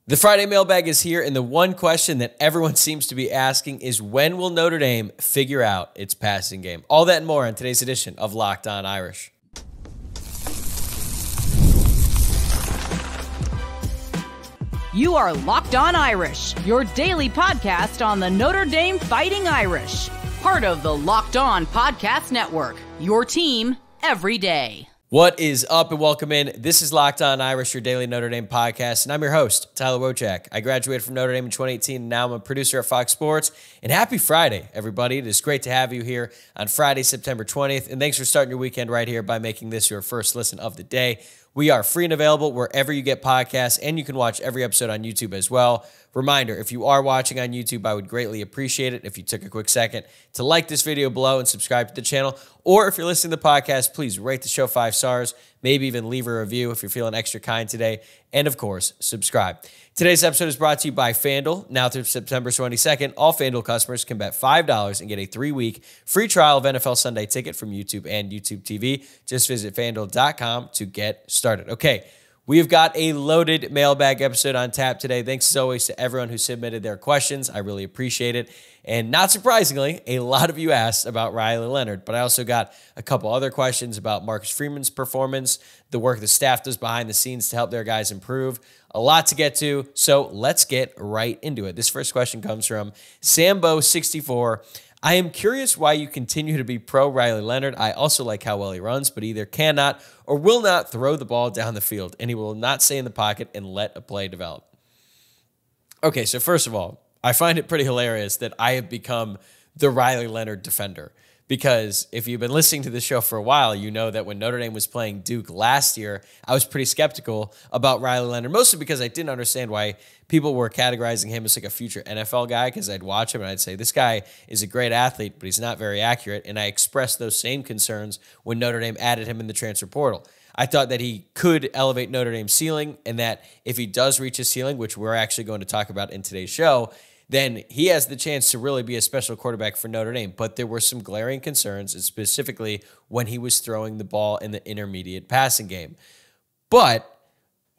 The Friday mailbag is here, and the one question that everyone seems to be asking is, when will Notre Dame figure out its passing game? All that and more on today's edition of Locked On Irish. You are Locked On Irish, your daily podcast on the Notre Dame Fighting Irish. Part of the Locked On Podcast Network, your team every day. What is up, and welcome in. This is Locked On Irish, your daily Notre Dame podcast, and I'm your host, Tyler Wojciak. I graduated from Notre Dame in 2018, and now I'm a producer at Fox Sports. And happy Friday, everybody. It is great to have you here on Friday, September 20th, and thanks for starting your weekend right here by making this your first listen of the day. We are free and available wherever you get podcasts, and you can watch every episode on YouTube as well. Reminder, if you are watching on YouTube, I would greatly appreciate it if you took a quick second to like this video below and subscribe to the channel. Or if you're listening to the podcast, please rate the show 5 stars, maybe even leave a review if you're feeling extra kind today. And of course, subscribe. Today's episode is brought to you by FanDuel. Now through September 22nd, all FanDuel customers can bet $5 and get a 3-week free trial of NFL Sunday Ticket from YouTube and YouTube TV. Just visit FanDuel.com to get started. Okay, we've got a loaded mailbag episode on tap today. Thanks as always to everyone who submitted their questions. I really appreciate it. And not surprisingly, a lot of you asked about Riley Leonard, but I also got a couple other questions about Marcus Freeman's performance, the work the staff does behind the scenes to help their guys improve. A lot to get to, so let's get right into it. This first question comes from Sambo64. I am curious why you continue to be pro Riley Leonard. I also like how well he runs, but either cannot or will not throw the ball down the field, and he will not stay in the pocket and let a play develop. Okay, so first of all, I find it pretty hilarious that I have become the Riley Leonard defender, because if you've been listening to the show for a while, you know that when Notre Dame was playing Duke last year, I was pretty skeptical about Riley Leonard, mostly because I didn't understand why people were categorizing him as like a future NFL guy, because I'd watch him and I'd say, this guy is a great athlete, but he's not very accurate, and I expressed those same concerns when Notre Dame added him in the transfer portal. I thought that he could elevate Notre Dame's ceiling, and that if he does reach his ceiling, which we're actually going to talk about in today's show, then he has the chance to really be a special quarterback for Notre Dame. But there were some glaring concerns, specifically when he was throwing the ball in the intermediate passing game. But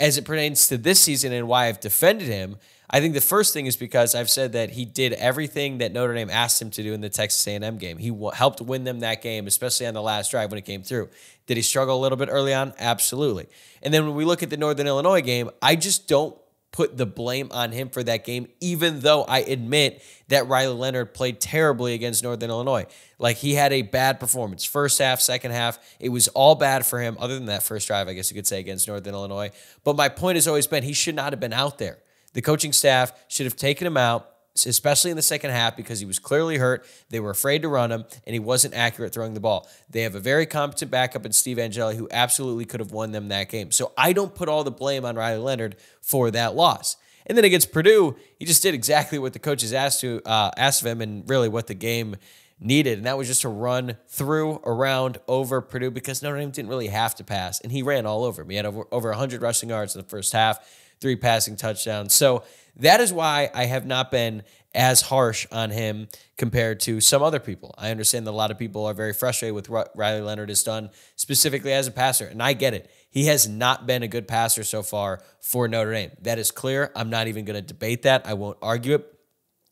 as it pertains to this season and why I've defended him, I think the first thing is because I've said that he did everything that Notre Dame asked him to do in the Texas A&M game. He helped win them that game, especially on the last drive when it came through. Did he struggle a little bit early on? Absolutely. And then when we look at the Northern Illinois game, I just don't put the blame on him for that game, even though I admit that Riley Leonard played terribly against Northern Illinois. Like, he had a bad performance. First half, second half, it was all bad for him, other than that first drive, I guess you could say, against Northern Illinois. But my point has always been he should not have been out there. The coaching staff should have taken him out, especially in the second half, because he was clearly hurt. They were afraid to run him, and he wasn't accurate throwing the ball. They have a very competent backup in Steve Angeli, who absolutely could have won them that game. So I don't put all the blame on Riley Leonard for that loss. And then against Purdue, he just did exactly what the coaches asked of him, and really what the game needed, and that was just to run through, around, over Purdue, because Notre Dame didn't really have to pass, and he ran all over him. He had over 100 rushing yards in the first half, 3 passing touchdowns. So that is why I have not been as harsh on him compared to some other people. I understand that a lot of people are very frustrated with what Riley Leonard has done, specifically as a passer, and I get it. He has not been a good passer so far for Notre Dame. That is clear. I'm not even going to debate that. I won't argue it.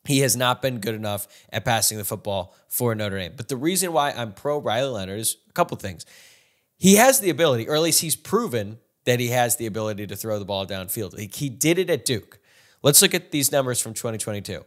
He has not been good enough at passing the football for Notre Dame. But the reason why I'm pro Riley Leonard is a couple things. He has the ability, or at least he's proven that he has the ability to throw the ball downfield. He did it at Duke. Let's look at these numbers from 2022.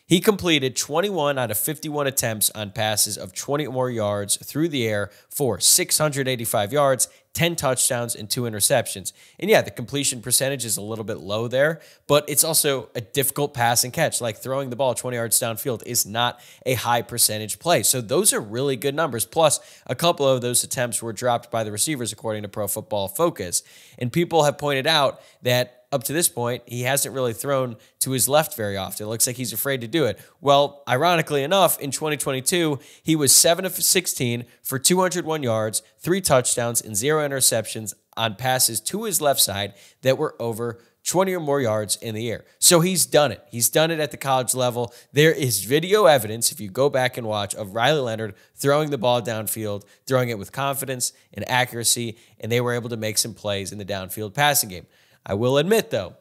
He completed 21 out of 51 attempts on passes of 20 or more yards through the air for 685 yards, 10 touchdowns, and 2 interceptions. And yeah, the completion percentage is a little bit low there, but it's also a difficult pass and catch. Like, throwing the ball 20 yards downfield is not a high percentage play. So those are really good numbers. Plus, a couple of those attempts were dropped by the receivers, according to Pro Football Focus. And people have pointed out that up to this point, he hasn't really thrown to his left very often. It looks like he's afraid to do it. Well, ironically enough, in 2022, he was 7 of 16 for 201 yards, 3 touchdowns, and 0 interceptions on passes to his left side that were over 20 or more yards in the air. So he's done it. He's done it at the college level. There is video evidence, if you go back and watch, of Riley Leonard throwing the ball downfield, throwing it with confidence and accuracy, and they were able to make some plays in the downfield passing game. I will admit, though,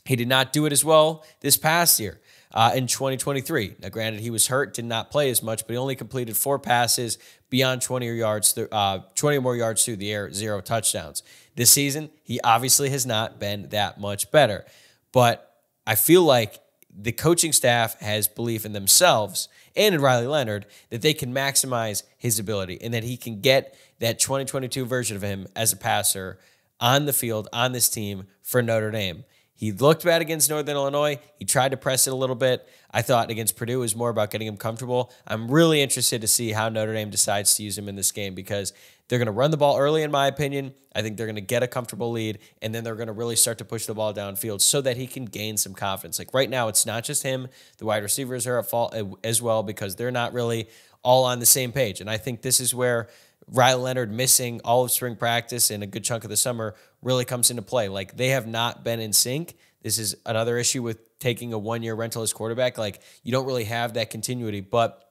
He did not do it as well this past year in 2023. Now, granted, he was hurt, did not play as much, but he only completed 4 passes beyond 20 or more yards through the air, 0 touchdowns. This season, he obviously has not been that much better. But I feel like the coaching staff has belief in themselves and in Riley Leonard that they can maximize his ability and that he can get that 2022 version of him as a passer on the field, on this team for Notre Dame. He looked bad against Northern Illinois. He tried to press it a little bit. I thought against Purdue it was more about getting him comfortable. I'm really interested to see how Notre Dame decides to use him in this game because they're going to run the ball early, in my opinion. I think they're going to get a comfortable lead, and then they're going to really start to push the ball downfield so that he can gain some confidence. Like right now, it's not just him. The wide receivers are at fault as well because they're not really all on the same page. And I think this is where Riley Leonard missing all of spring practice and a good chunk of the summer really comes into play. Like they have not been in sync. This is another issue with taking a 1-year rental as quarterback. Like you don't really have that continuity, but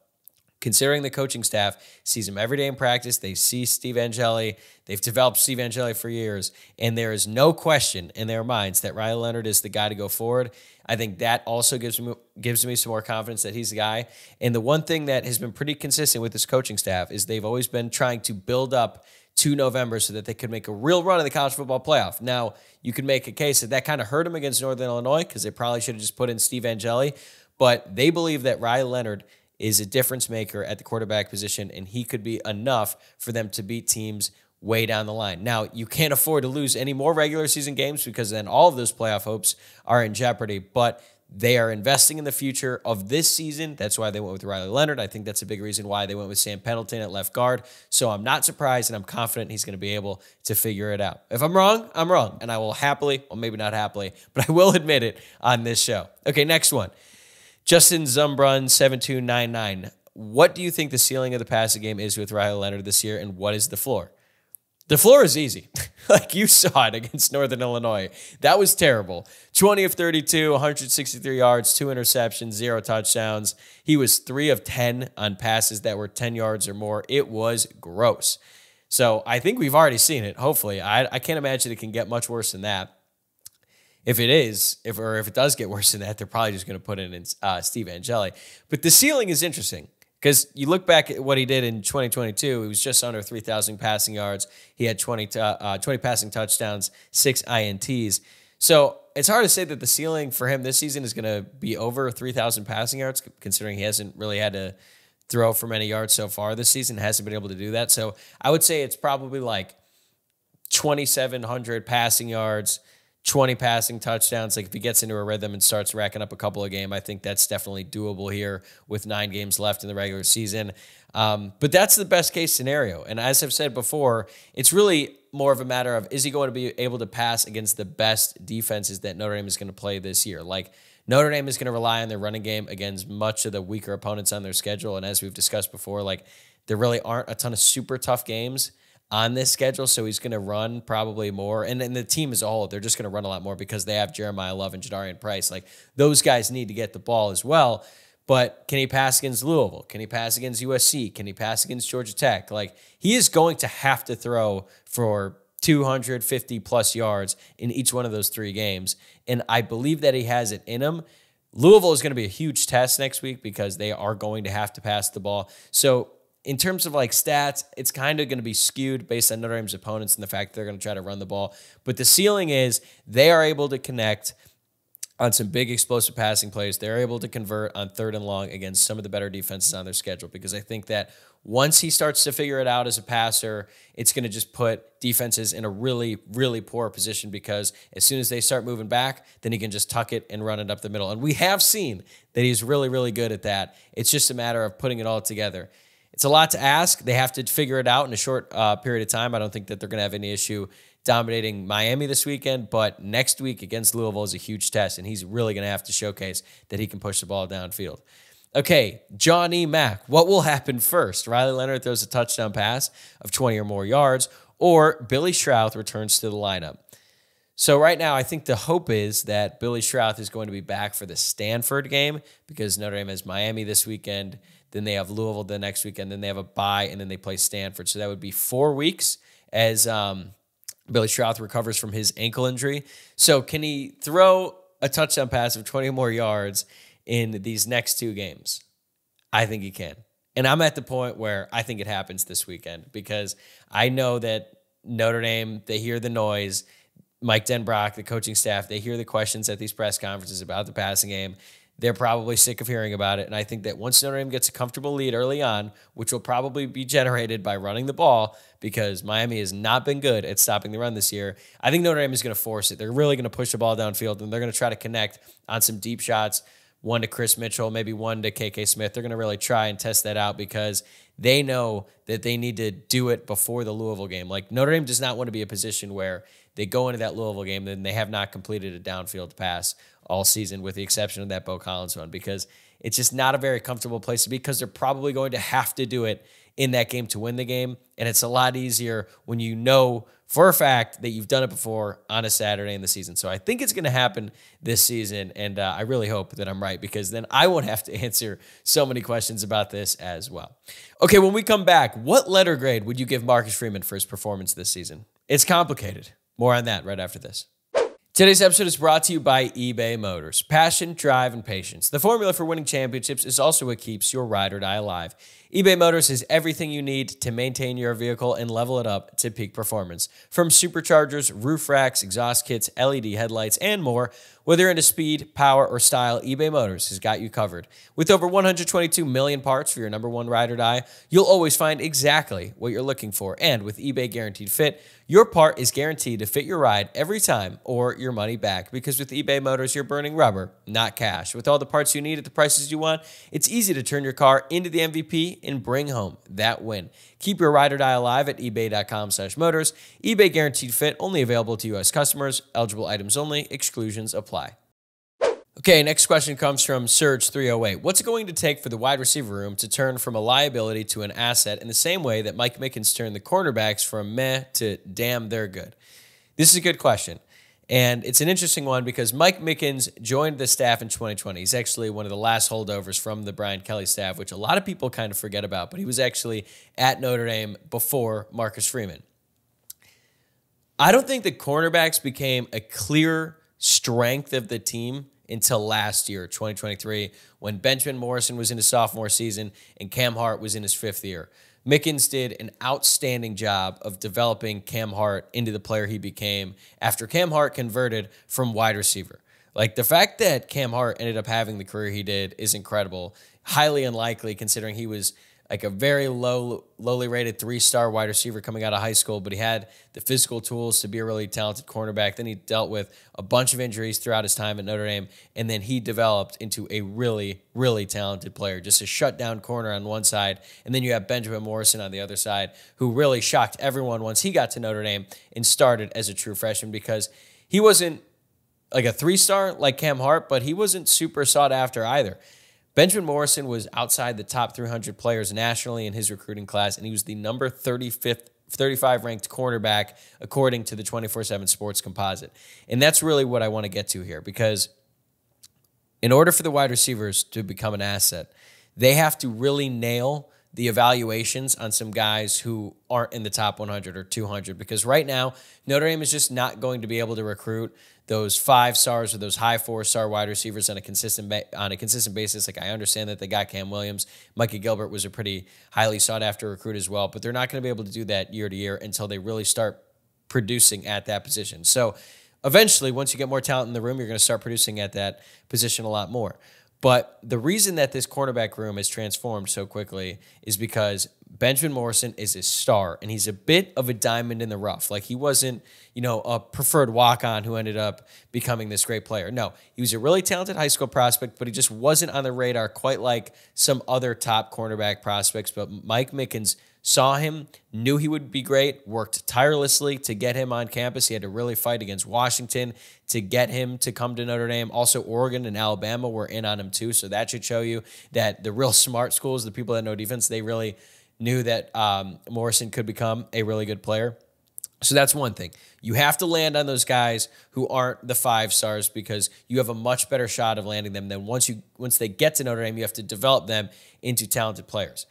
considering the coaching staff sees him every day in practice, they see Steve Angeli, they've developed Steve Angeli for years, and there is no question in their minds that Riley Leonard is the guy to go forward. I think that also gives me some more confidence that he's the guy. And the one thing that has been pretty consistent with this coaching staff is they've always been trying to build up to November so that they could make a real run in the college football playoff. Now, you could make a case that kind of hurt them against Northern Illinois because they probably should have just put in Steve Angeli, but they believe that Riley Leonard is a difference maker at the quarterback position, and he could be enough for them to beat teams way down the line. Now, you can't afford to lose any more regular season games because then all of those playoff hopes are in jeopardy, but they are investing in the future of this season. That's why they went with Riley Leonard. I think that's a big reason why they went with Sam Pendleton at left guard. So I'm not surprised, and I'm confident he's going to be able to figure it out. If I'm wrong, I'm wrong, and I will happily, well, maybe not happily, but I will admit it on this show. Okay, next one. Justin Zumbrun, 7299. What do you think the ceiling of the passing game is with Riley Leonard this year, and what is the floor? The floor is easy. Like you saw it against Northern Illinois. That was terrible. 20 of 32, 163 yards, 2 interceptions, 0 touchdowns. He was 3 of 10 on passes that were 10 yards or more. It was gross. So I think we've already seen it, hopefully. I can't imagine it can get much worse than that. If it is, if it does get worse than that, they're probably just going to put in Steve Angeli. But the ceiling is interesting because you look back at what he did in 2022. He was just under 3,000 passing yards. He had 20 passing touchdowns, 6 INTs. So it's hard to say that the ceiling for him this season is going to be over 3,000 passing yards, considering he hasn't really had to throw for many yards so far this season, hasn't been able to do that. So I would say it's probably like 2,700 passing yards, 20 passing touchdowns. Like if he gets into a rhythm and starts racking up a couple of games, I think that's definitely doable here with 9 games left in the regular season. But that's the best case scenario. And as I've said before, it's really more of a matter of, is he going to be able to pass against the best defenses that Notre Dame is going to play this year? Like Notre Dame is going to rely on their running game against much of the weaker opponents on their schedule. And as we've discussed before, like there really aren't a ton of super tough games on this schedule, so he's going to run probably more. And the team as a whole, they're just going to run a lot more because they have Jeremiah Love and Jadarian Price. Like, those guys need to get the ball as well. But can he pass against Louisville? Can he pass against USC? Can he pass against Georgia Tech? Like, he is going to have to throw for 250-plus yards in each one of those 3 games. And I believe that he has it in him. Louisville is going to be a huge test next week because they are going to have to pass the ball. So in terms of like stats, it's kind of going to be skewed based on Notre Dame's opponents and the fact that they're going to try to run the ball. But the ceiling is they are able to connect on some big explosive passing plays. They're able to convert on 3rd and long against some of the better defenses on their schedule, because I think that once he starts to figure it out as a passer, it's going to just put defenses in a really, really poor position, because as soon as they start moving back, then he can just tuck it and run it up the middle. And we have seen that he's really, really good at that. It's just a matter of putting it all together. It's a lot to ask. They have to figure it out in a short period of time. I don't think that they're going to have any issue dominating Miami this weekend, but next week against Louisville is a huge test, and he's really going to have to showcase that he can push the ball downfield. Okay, Johnny Mack. What will happen first? Riley Leonard throws a touchdown pass of 20 or more yards, or Billy Schrauth returns to the lineup. So right now, I think the hope is that Billy Schrauth is going to be back for the Stanford game, because Notre Dame has Miami this weekend, then they have Louisville the next weekend, then they have a bye, and then they play Stanford. So that would be 4 weeks as Billy Schrauth recovers from his ankle injury. So can he throw a touchdown pass of 20 more yards in these next 2 games? I think he can. And I'm at the point where I think it happens this weekend because I know that Notre Dame, they hear the noise. Mike Denbrock, the coaching staff, they hear the questions at these press conferences about the passing game. They're probably sick of hearing about it. And I think that once Notre Dame gets a comfortable lead early on, which will probably be generated by running the ball because Miami has not been good at stopping the run this year, I think Notre Dame is going to force it. They're really going to push the ball downfield, and they're going to try to connect on some deep shots, one to Chris Mitchell, maybe one to KK Smith. They're going to really try and test that out because they know that they need to do it before the Louisville game. Like, Notre Dame does not want to be a position where they go into that Louisville game and they have not completed a downfield pass all season, with the exception of that Bo Collins one, because it's just not a very comfortable place to be because they're probably going to have to do it in that game to win the game. And it's a lot easier when you know for a fact that you've done it before on a Saturday in the season. So I think it's going to happen this season, and I really hope that I'm right because then I won't have to answer so many questions about this as well. Okay, when we come back, what letter grade would you give Marcus Freeman for his performance this season? It's complicated. More on that right after this. Today's episode is brought to you by eBay Motors. Passion, drive, and patience. The formula for winning championships is also what keeps your ride or die alive. eBay Motors is everything you need to maintain your vehicle and level it up to peak performance. From superchargers, roof racks, exhaust kits, LED headlights, and more, whether you're into speed, power, or style, eBay Motors has got you covered. With over 122 million parts for your number one ride or die, you'll always find exactly what you're looking for. And with eBay Guaranteed Fit, your part is guaranteed to fit your ride every time or your money back. Because with eBay Motors, you're burning rubber, not cash. With all the parts you need at the prices you want, it's easy to turn your car into the MVP and bring home that win. Keep your ride or die alive at ebay.com/motors. eBay Guaranteed Fit, only available to U.S. customers. Eligible items only. Exclusions apply. Okay, next question comes from Surge308. What's it going to take for the wide receiver room to turn from a liability to an asset in the same way that Mike Mickens turned the cornerbacks from meh to damn, they're good? This is a good question. And it's an interesting one because Mike Mickens joined the staff in 2020. He's actually one of the last holdovers from the Brian Kelly staff, which a lot of people kind of forget about, but he was actually at Notre Dame before Marcus Freeman. I don't think the cornerbacks became a clear strength of the team until last year, 2023, when Benjamin Morrison was in his sophomore season and Cam Hart was in his 5th year. Mickens did an outstanding job of developing Cam Hart into the player he became after Cam Hart converted from wide receiver. Like, the fact that Cam Hart ended up having the career he did is incredible. Highly unlikely considering he was like a very lowly rated 3-star wide receiver coming out of high school, but he had the physical tools to be a really talented cornerback. Then he dealt with a bunch of injuries throughout his time at Notre Dame, and then he developed into a really, really talented player, just a shutdown corner on one side. And then you have Benjamin Morrison on the other side, who really shocked everyone once he got to Notre Dame and started as a true freshman because he wasn't like a 3-star like Cam Hart, but he wasn't super sought after either. Benjamin Morrison was outside the top 300 players nationally in his recruiting class, and he was the number 35 ranked cornerback according to the 24/7 Sports Composite. And that's really what I want to get to here, because in order for the wide receivers to become an asset, they have to really nail the evaluations on some guys who aren't in the top 100 or 200, because right now, Notre Dame is just not going to be able to recruit those 5-stars or those high 4-star wide receivers on a consistent basis. Like, I understand that they got Cam Williams. Micah Gilbert was a pretty highly sought-after recruit as well, but they're not going to be able to do that year to year until they really start producing at that position. So eventually, once you get more talent in the room, you're going to start producing at that position a lot more. But the reason that this cornerback room has transformed so quickly is because Benjamin Morrison is a star, and he's a bit of a diamond in the rough. Like, he wasn't, a preferred walk-on who ended up becoming this great player. No, he was a really talented high school prospect, but he just wasn't on the radar quite like some other top cornerback prospects. But Mike Mickens saw him, knew he would be great, worked tirelessly to get him on campus. He had to really fight against Washington to get him to come to Notre Dame. Also, Oregon and Alabama were in on him too, so that should show you that the real smart schools, the people that know defense, they really knew that Morrison could become a really good player. So that's one thing. You have to land on those guys who aren't the 5-stars because you have a much better shot of landing them than once they get to Notre Dame, you have to develop them into talented players.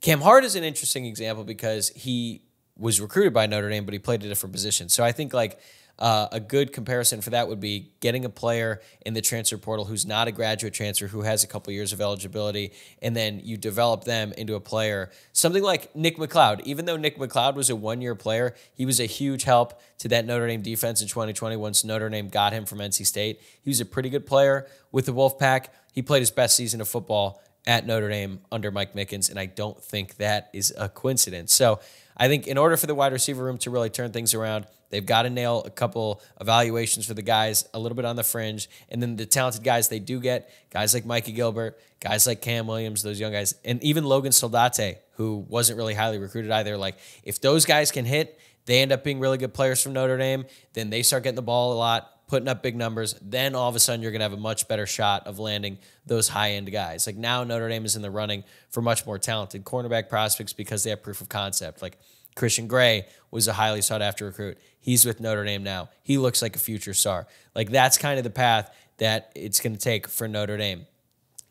Cam Hart is an interesting example because he was recruited by Notre Dame, but he played a different position. So I think, like, a good comparison for that would be getting a player in the transfer portal who's not a graduate transfer, who has a couple years of eligibility, and then you develop them into a player. Something like Nick McLeod. Even though Nick McLeod was a one-year player, he was a huge help to that Notre Dame defense in 2020 once Notre Dame got him from NC State. He was a pretty good player with the Wolfpack. He played his best season of football at Notre Dame under Mike Mickens, and I don't think that is a coincidence. So I think in order for the wide receiver room to really turn things around, they've got to nail a couple evaluations for the guys a little bit on the fringe, and then the talented guys they do get, guys like Mikey Gilbert, guys like Cam Williams, those young guys, and even Logan Soldate, who wasn't really highly recruited either. Like, if those guys can hit, they end up being really good players from Notre Dame, then they start getting the ball a lot, putting up big numbers, then all of a sudden you're going to have a much better shot of landing those high-end guys. Like, now Notre Dame is in the running for much more talented cornerback prospects because they have proof of concept. Like, Christian Gray was a highly sought-after recruit. He's with Notre Dame now. He looks like a future star. Like, that's kind of the path that it's going to take for Notre Dame.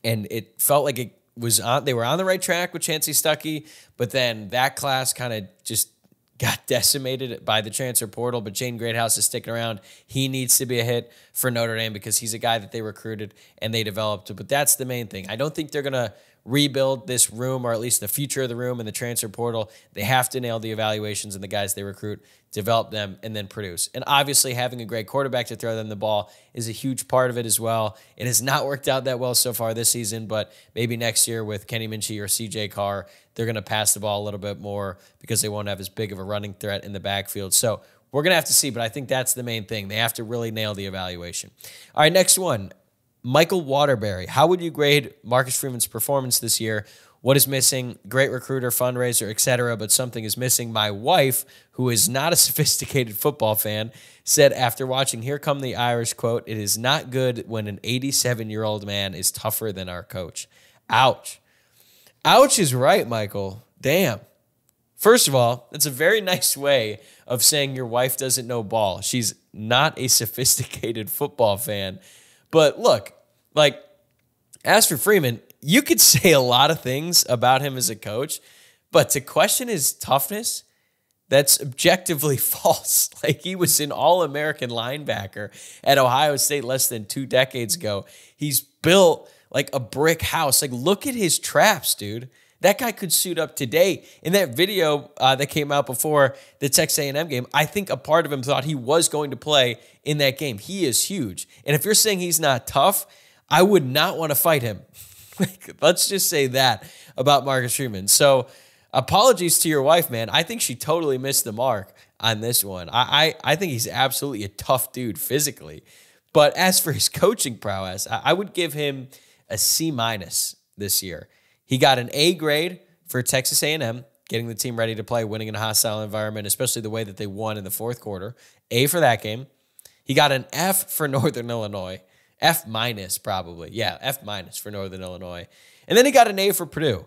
And it felt like they were on the right track with Chancey Stuckey, but then that class kind of just got decimated by the transfer portal, but Jaden Greathouse is sticking around. He needs to be a hit for Notre Dame because he's a guy that they recruited and they developed. But that's the main thing. I don't think they're going to rebuild this room, or at least the future of the room in the transfer portal. They have to nail the evaluations and the guys they recruit, develop them, and then produce. And obviously having a great quarterback to throw them the ball is a huge part of it as well. It has not worked out that well so far this season, but maybe next year with Kenny Minchie or CJ Carr, they're going to pass the ball a little bit more because they won't have as big of a running threat in the backfield. So we're going to have to see, but I think that's the main thing. They have to really nail the evaluation. All right, next one. Michael Waterbury. How would you grade Marcus Freeman's performance this year? What is missing? Great recruiter, fundraiser, etc., but something is missing. My wife, who is not a sophisticated football fan, said after watching Here Come the Irish, quote, "It is not good when an 87-year-old man is tougher than our coach." Ouch. Ouch is right, Michael. Damn. First of all, that's a very nice way of saying your wife doesn't know ball. She's not a sophisticated football fan. But look, like, as for Freeman, you could say a lot of things about him as a coach, but to question his toughness, that's objectively false. Like, he was an All-American linebacker at Ohio State less than 2 decades ago. He's built like a brick house. Like, look at his traps, dude. That guy could suit up today. In that video that came out before the Texas A&M game, I think a part of him thought he was going to play in that game. He is huge. And if you're saying he's not tough, I would not want to fight him. Let's just say that about Marcus Freeman. So apologies to your wife, man. I think she totally missed the mark on this one. I think he's absolutely a tough dude physically. But as for his coaching prowess, I would give him a C- this year. He got an A grade for Texas A&M, getting the team ready to play, winning in a hostile environment, especially the way that they won in the fourth quarter. A for that game. He got an F for Northern Illinois. F- probably. Yeah, F- for Northern Illinois. And then he got an A for Purdue.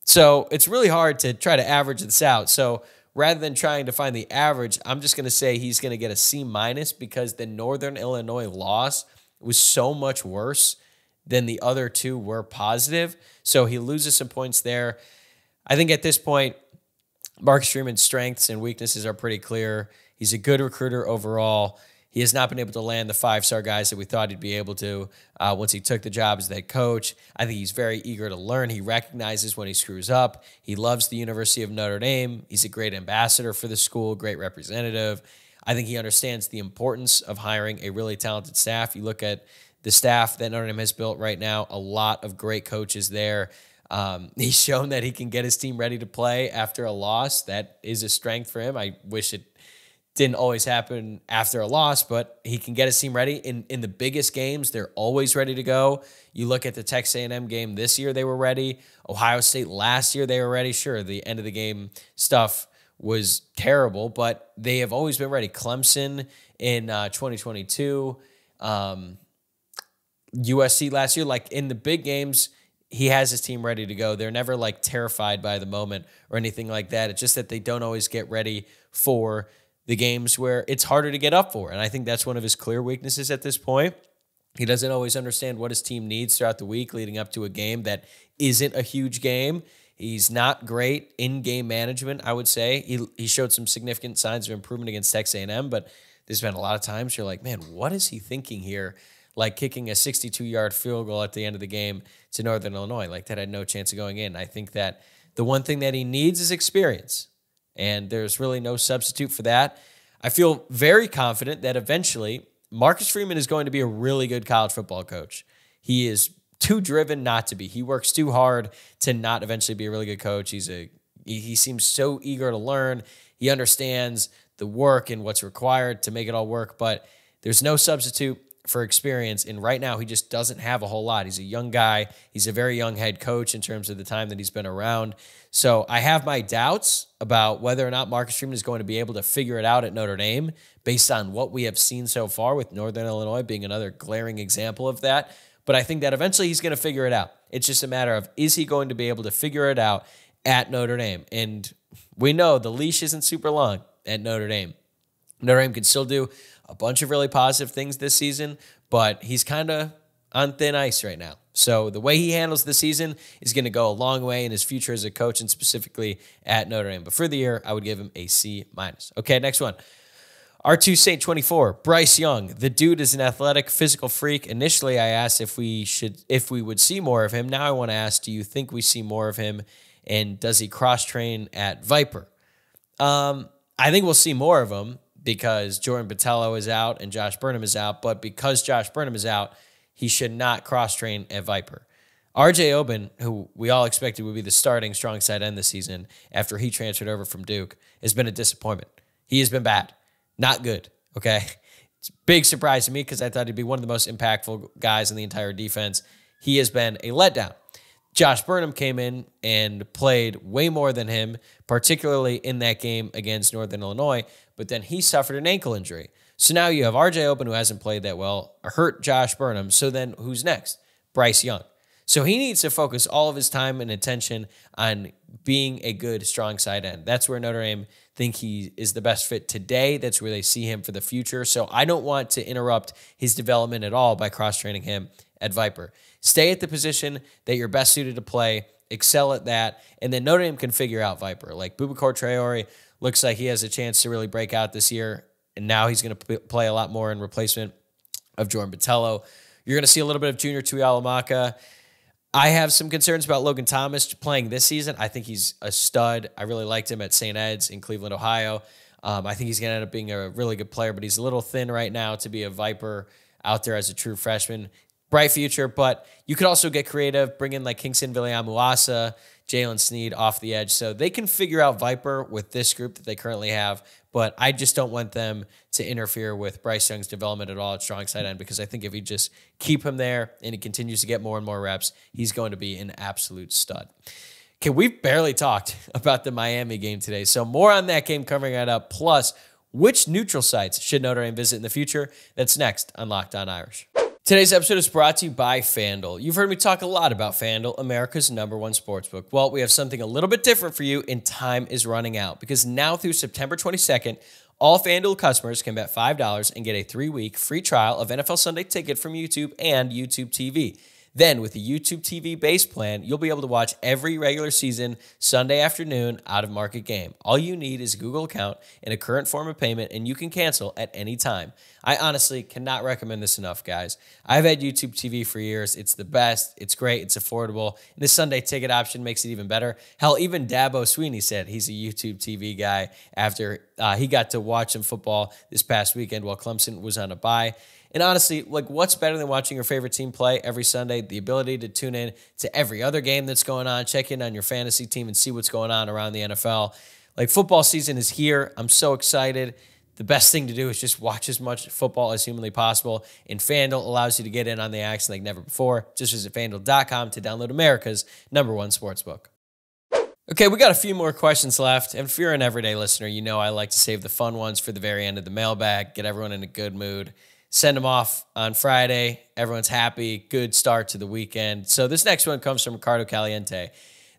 So it's really hard to try to average this out. So rather than trying to find the average, I'm just going to say he's going to get a C- because the Northern Illinois loss was so much worse than the other two were positive. So he loses some points there. I think at this point, Marcus Freeman's strengths and weaknesses are pretty clear. He's a good recruiter overall. He has not been able to land the 5-star guys that we thought he'd be able to once he took the job as the head coach. I think he's very eager to learn. He recognizes when he screws up. He loves the University of Notre Dame. He's a great ambassador for the school, great representative. I think he understands the importance of hiring a really talented staff. You look at the staff that Notre Dame has built right now, a lot of great coaches there. He's shown that he can get his team ready to play after a loss. That is a strength for him. I wish it didn't always happen after a loss, but he can get his team ready. In the biggest games, they're always ready to go. You look at the Texas A&M game this year, they were ready. Ohio State last year, they were ready. Sure, the end of the game stuff was terrible, but they have always been ready. Clemson in 2022, USC last year, like in the big games, he has his team ready to go. They're never like terrified by the moment or anything like that. It's just that they don't always get ready for the games where it's harder to get up for. And I think that's one of his clear weaknesses at this point. He doesn't always understand what his team needs throughout the week leading up to a game that isn't a huge game. He's not great in game management, I would say. He showed some significant signs of improvement against Texas A&M, but there's been a lot of times you're like, man, what is he thinking here? Like kicking a 62-yard field goal at the end of the game to Northern Illinois. Like that had no chance of going in. I think that the one thing that he needs is experience, and there's really no substitute for that. I feel very confident that eventually Marcus Freeman is going to be a really good college football coach. He is too driven not to be. He works too hard to not eventually be a really good coach. He seems so eager to learn. He understands the work and what's required to make it all work, but there's no substitute for experience, and right now he just doesn't have a whole lot. He's a young guy. He's a very young head coach in terms of the time that he's been around. So I have my doubts about whether or not Marcus Freeman is going to be able to figure it out at Notre Dame based on what we have seen so far, with Northern Illinois being another glaring example of that. But I think that eventually he's going to figure it out. It's just a matter of, is he going to be able to figure it out at Notre Dame? And we know the leash isn't super long at Notre Dame. Notre Dame can still do a bunch of really positive things this season, but he's kind of on thin ice right now. So the way he handles the season is going to go a long way in his future as a coach, and specifically at Notre Dame. But for the year, I would give him a C-. Okay, next one. R2 Saint 24, Bryce Young. The dude is an athletic, physical freak. Initially, I asked if we would see more of him. Now I want to ask, do you think we see more of him, and does he cross-train at Viper? I think we'll see more of him, because Jordan Botelho is out and Josh Burnham is out. But because Josh Burnham is out, he should not cross-train at Viper. R.J. Oben, who we all expected would be the starting strong side end this season after he transferred over from Duke, has been a disappointment. He has been bad. Not good, okay? It's a big surprise to me because I thought he'd be one of the most impactful guys in the entire defense. He has been a letdown. Josh Burnham came in and played way more than him, particularly in that game against Northern Illinois, but then he suffered an ankle injury. So now you have R.J. Oben, who hasn't played that well, hurt Josh Burnham. So then who's next? Bryce Young. So he needs to focus all of his time and attention on being a good, strong side end. That's where Notre Dame think he is the best fit today. That's where they see him for the future. So I don't want to interrupt his development at all by cross-training him at Viper. Stay at the position that you're best suited to play, excel at that, and then Notre Dame can figure out Viper. Like Boubacar Traore looks like he has a chance to really break out this year, and now he's going to play a lot more in replacement of Jordan Botelho. You're going to see a little bit of Junior Tuihalamaka. I have some concerns about Logan Thomas playing this season. I think he's a stud. I really liked him at St. Ed's in Cleveland, Ohio. I think he's going to end up being a really good player, but he's a little thin right now to be a Viper out there as a true freshman. Bright future, but you could also get creative, bring in like Kingston Viliamuasa, Jalen Sneed off the edge. So they can figure out Viper with this group that they currently have, but I just don't want them to interfere with Bryce Young's development at all at strong side end, because I think if you just keep him there and he continues to get more and more reps, he's going to be an absolute stud. Okay, we've barely talked about the Miami game today, so more on that game coming right up, plus which neutral sites should Notre Dame visit in the future? That's next on Locked On Irish. Today's episode is brought to you by FanDuel. You've heard me talk a lot about FanDuel, America's #1 sportsbook. Well, we have something a little bit different for you, and time is running out, because now through September 22nd, all FanDuel customers can bet $5 and get a 3-week free trial of NFL Sunday Ticket from YouTube and YouTube TV. Then, with the YouTube TV base plan, you'll be able to watch every regular season Sunday afternoon out-of-market game. All you need is a Google account and a current form of payment, and you can cancel at any time. I honestly cannot recommend this enough, guys. I've had YouTube TV for years. It's the best. It's great. It's affordable. And the Sunday Ticket option makes it even better. Hell, even Dabo Sweeney said he's a YouTube TV guy after he got to watch some football this past weekend while Clemson was on a bye. And honestly, like, what's better than watching your favorite team play every Sunday? The ability to tune in to every other game that's going on, check in on your fantasy team, and see what's going on around the NFL. Like, football season is here. I'm so excited. The best thing to do is just watch as much football as humanly possible. And FanDuel allows you to get in on the action like never before. Just visit FanDuel.com to download America's #1 sportsbook. Okay, we got a few more questions left. And if you're an everyday listener, you know I like to save the fun ones for the very end of the mailbag, get everyone in a good mood. Send them off on Friday. Everyone's happy. Good start to the weekend. So this next one comes from Ricardo Caliente.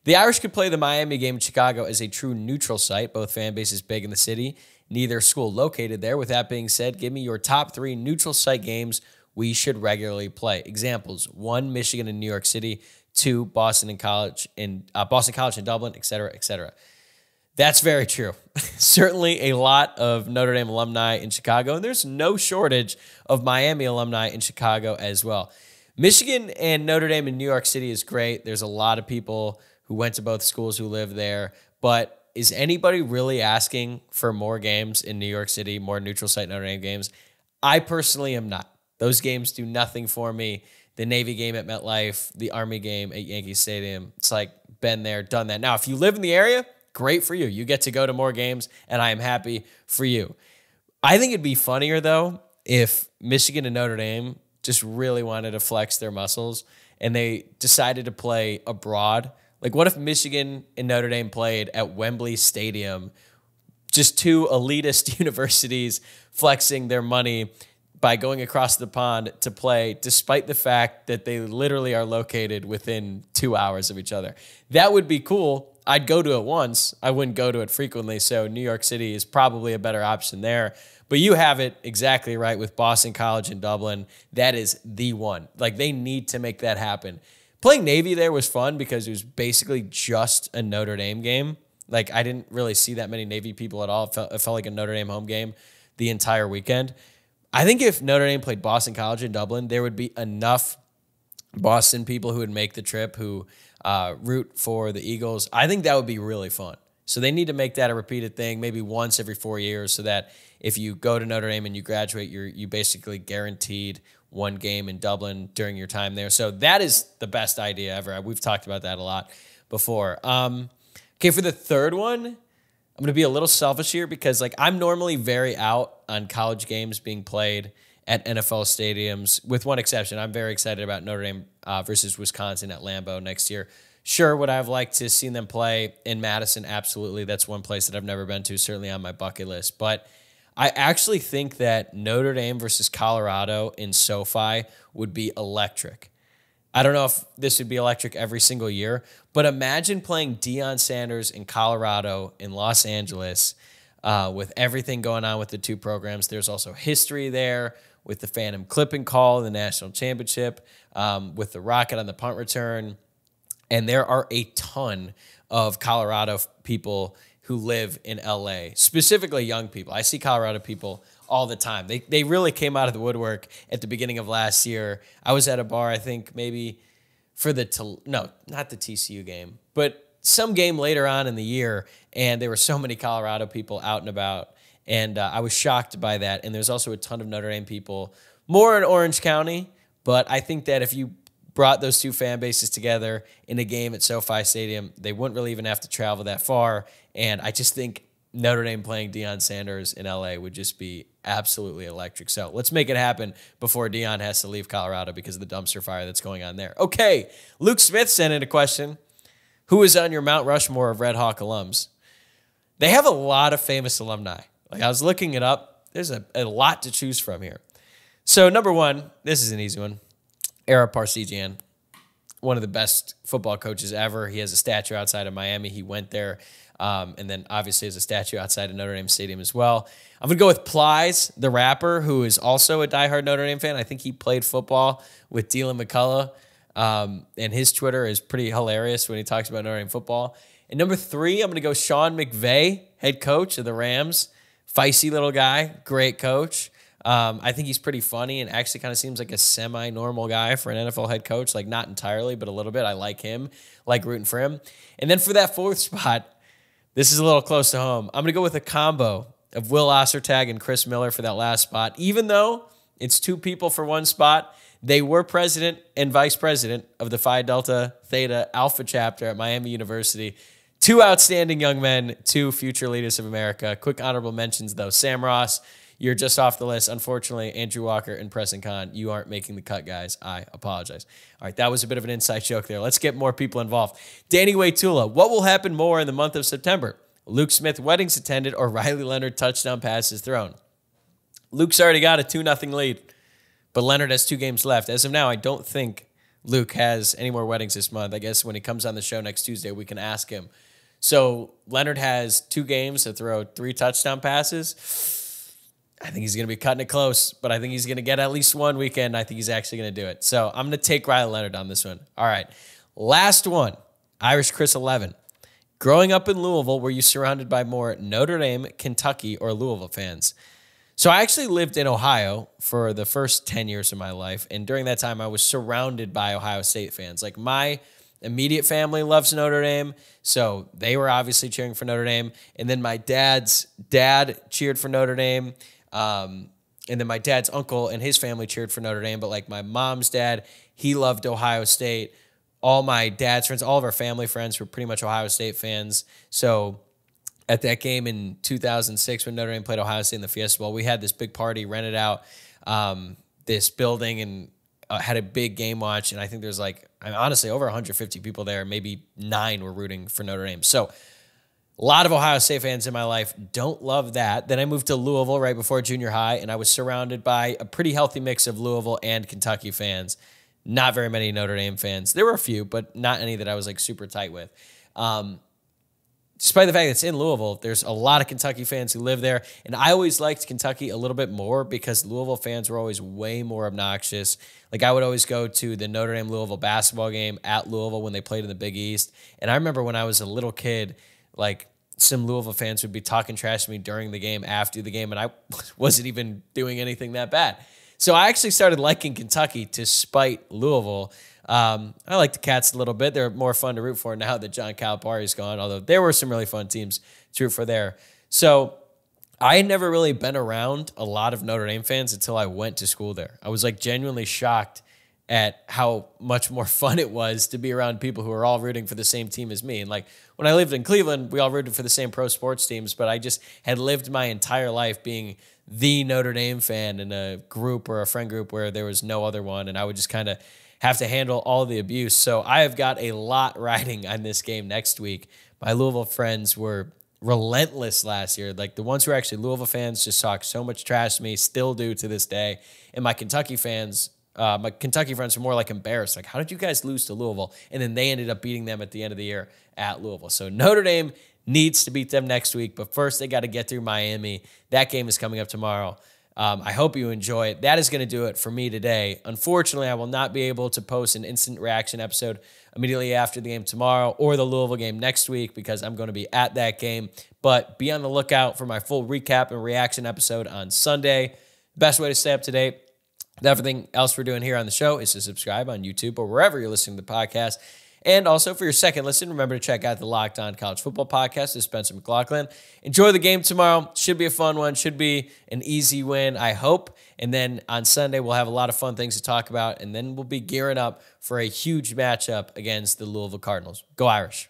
The Irish could play the Miami game in Chicago as a true neutral site. Both fan bases big in the city. Neither school located there. With that being said, give me your top 3 neutral site games we should regularly play. Examples: 1, Michigan and New York City. 2, Boston College in Dublin, etc., etc. That's very true. Certainly a lot of Notre Dame alumni in Chicago, and there's no shortage of Miami alumni in Chicago as well. Michigan and Notre Dame in New York City is great. There's a lot of people who went to both schools who live there, but is anybody really asking for more games in New York City, more neutral site Notre Dame games? I personally am not. Those games do nothing for me. The Navy game at MetLife, the Army game at Yankee Stadium, it's like been there, done that. Now, if you live in the area, great for you. You get to go to more games, and I am happy for you. I think it'd be funnier, though, if Michigan and Notre Dame just really wanted to flex their muscles and they decided to play abroad. Like, what if Michigan and Notre Dame played at Wembley Stadium, just two elitist universities flexing their money by going across the pond to play, despite the fact that they literally are located within 2 hours of each other? That would be cool. I'd go to it once. I wouldn't go to it frequently, so New York City is probably a better option there. But you have it exactly right with Boston College and Dublin. That is the one. Like, they need to make that happen. Playing Navy there was fun because it was basically just a Notre Dame game. Like, I didn't really see that many Navy people at all. It felt like a Notre Dame home game the entire weekend. I think if Notre Dame played Boston College in Dublin, there would be enough Boston people who would make the trip, who root for the Eagles. I think that would be really fun. So they need to make that a repeated thing, maybe once every 4 years, so that if you go to Notre Dame and you graduate, you basically guaranteed one game in Dublin during your time there. So that is the best idea ever. We've talked about that a lot before. Okay, for the third one, I'm going to be a little selfish here because, like, I'm normally very out on college games being played at NFL stadiums, with one exception. I'm very excited about Notre Dame versus Wisconsin at Lambeau next year. Sure, would I have liked to see them play in Madison? Absolutely. That's one place that I've never been to, certainly on my bucket list. But I actually think that Notre Dame versus Colorado in SoFi would be electric. I don't know if this would be electric every single year, but imagine playing Deion Sanders in Colorado in Los Angeles with everything going on with the two programs. There's also history there with the Phantom Clipping Call in the national championship, with the Rocket on the punt return. And there are a ton of Colorado people who live in LA, specifically young people. I see Colorado people all the time. They really came out of the woodwork at the beginning of last year. I was at a bar, I think maybe for not the TCU game, but some game later on in the year, and there were so many Colorado people out and about, and I was shocked by that. And there's also a ton of Notre Dame people, more in Orange County, but I think that if you brought those two fan bases together in a game at SoFi Stadium, they wouldn't really even have to travel that far. And I just think Notre Dame playing Deion Sanders in LA would just be absolutely electric. So let's make it happen before Deion has to leave Colorado because of the dumpster fire that's going on there. Okay, Luke Smith sent in a question. Who is on your Mount Rushmore of Red Hawk alums? They have a lot of famous alumni. Like, I was looking it up. There's a lot to choose from here. So number one, this is an easy one. Ara Parseghian, one of the best football coaches ever. He has a statue outside of Miami. He went there, and then obviously has a statue outside of Notre Dame Stadium as well. I'm going to go with Plies, the rapper, who is also a diehard Notre Dame fan. I think he played football with Dylan McCullough, and his Twitter is pretty hilarious when he talks about Notre Dame football. And number three, I'm going to go Sean McVay, head coach of the Rams. Feisty little guy, great coach. I think he's pretty funny and actually kind of seems like a semi-normal guy for an NFL head coach. Like, not entirely, but a little bit. I like him, like rooting for him. And then for that fourth spot, this is a little close to home. I'm going to go with a combo of Will Ostertag and Chris Miller for that last spot. Even though it's two people for one spot, they were president and vice president of the Phi Delta Theta Alpha chapter at Miami University. Two outstanding young men, two future leaders of America. Quick honorable mentions, though. Sam Ross, you're just off the list. Unfortunately, Andrew Walker and Preston Kahn, you aren't making the cut, guys. I apologize. All right, that was a bit of an inside joke there. Let's get more people involved. Danny Waitula, what will happen more in the month of September? Luke Smith weddings attended or Riley Leonard touchdown passes thrown? Luke's already got a 2-0 lead, but Leonard has 2 games left. As of now, I don't think Luke has any more weddings this month. I guess when he comes on the show next Tuesday, we can ask him. So Leonard has 2 games to throw 3 touchdown passes. I think he's going to be cutting it close, but I think he's going to get at least one weekend. I think he's actually going to do it. So I'm going to take Riley Leonard on this one. All right. Last one, Irish Chris 11. growing up in Louisville, were you surrounded by more Notre Dame, Kentucky, or Louisville fans? So I actually lived in Ohio for the first 10 years of my life. And during that time, I was surrounded by Ohio State fans. Like my immediate family loves Notre Dame. So they were obviously cheering for Notre Dame. And then my dad's dad cheered for Notre Dame. And then my dad's uncle and his family cheered for Notre Dame. But like my mom's dad, he loved Ohio State. All my dad's friends, all of our family friends were pretty much Ohio State fans. So at that game in 2006 when Notre Dame played Ohio State in the Fiesta Bowl, we had this big party, rented out this building, and had a big game watch. And I think there's honestly over 150 people there. Maybe 9 were rooting for Notre Dame. So a lot of Ohio State fans in my life. Don't love that. Then I moved to Louisville right before junior high, and I was surrounded by a pretty healthy mix of Louisville and Kentucky fans. Not very many Notre Dame fans. There were a few, but not any that I was super tight with. Despite the fact that it's in Louisville, there's a lot of Kentucky fans who live there. And I always liked Kentucky a little bit more because Louisville fans were always way more obnoxious. Like I would always go to the Notre Dame Louisville basketball game at Louisville when they played in the Big East. And I remember when I was a little kid, some Louisville fans would be talking trash to me during the game, after the game, and I wasn't even doing anything that bad. So I actually started liking Kentucky to spite Louisville. I like the Cats a little bit. They're more fun to root for now that John Calipari's gone, although there were some really fun teams to root for there. So I had never really been around a lot of Notre Dame fans until I went to school there. I was genuinely shocked at how much more fun it was to be around people who are all rooting for the same team as me. And when I lived in Cleveland, we all rooted for the same pro sports teams, but I just had lived my entire life being the Notre Dame fan in a group or a friend group where there was no other one, and I would just kind of have to handle all the abuse. So I have got a lot riding on this game next week. My Louisville friends were relentless last year. The ones who are actually Louisville fans just talk so much trash to me, still do to this day. And my Kentucky friends were more embarrassed. How did you guys lose to Louisville? And then they ended up beating them at the end of the year at Louisville. So Notre Dame needs to beat them next week, but first they got to get through Miami. That game is coming up tomorrow. I hope you enjoy it. That is going to do it for me today. Unfortunately, I will not be able to post an instant reaction episode immediately after the game tomorrow or the Louisville game next week because I'm going to be at that game. But be on the lookout for my full recap and reaction episode on Sunday. Best way to stay up to date with everything else we're doing here on the show is to subscribe on YouTube or wherever you're listening to the podcast. And also for your second listen, remember to check out the Locked On College Football Podcast with Spencer McLaughlin. Enjoy the game tomorrow. Should be a fun one. Should be an easy win, I hope. And then on Sunday, we'll have a lot of fun things to talk about. And then we'll be gearing up for a huge matchup against the Louisville Cardinals. Go Irish.